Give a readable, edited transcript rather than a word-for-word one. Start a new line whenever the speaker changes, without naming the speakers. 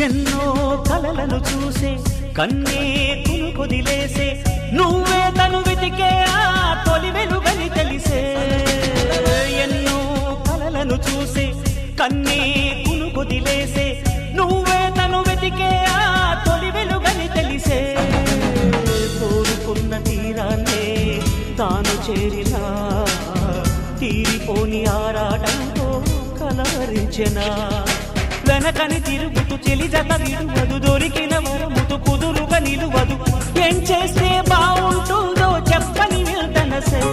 ఎన్నో కలలను చూసే కన్నే కొదిలేసే నువ్వే తను వెతికే ఆ తొలి వెలుగని తెలిసే ఎన్నో కలలను చూసే కన్నే కొదిలేసే నువ్వే తను వెతికే ఆ తొలి వెలుగని తెలిసే కోరుకున్న తీరాన్నే తాను చేరినా తీరిపోని ఆరాటంతో కలవరించెనా వెనకని తిరుగుతూ చెలి జత విడువదు దొరికిన వరముతు కుదురుగా నిలువదు ఏం చేస్తే బాగుంటుందో చెప్పని నిల్తనసే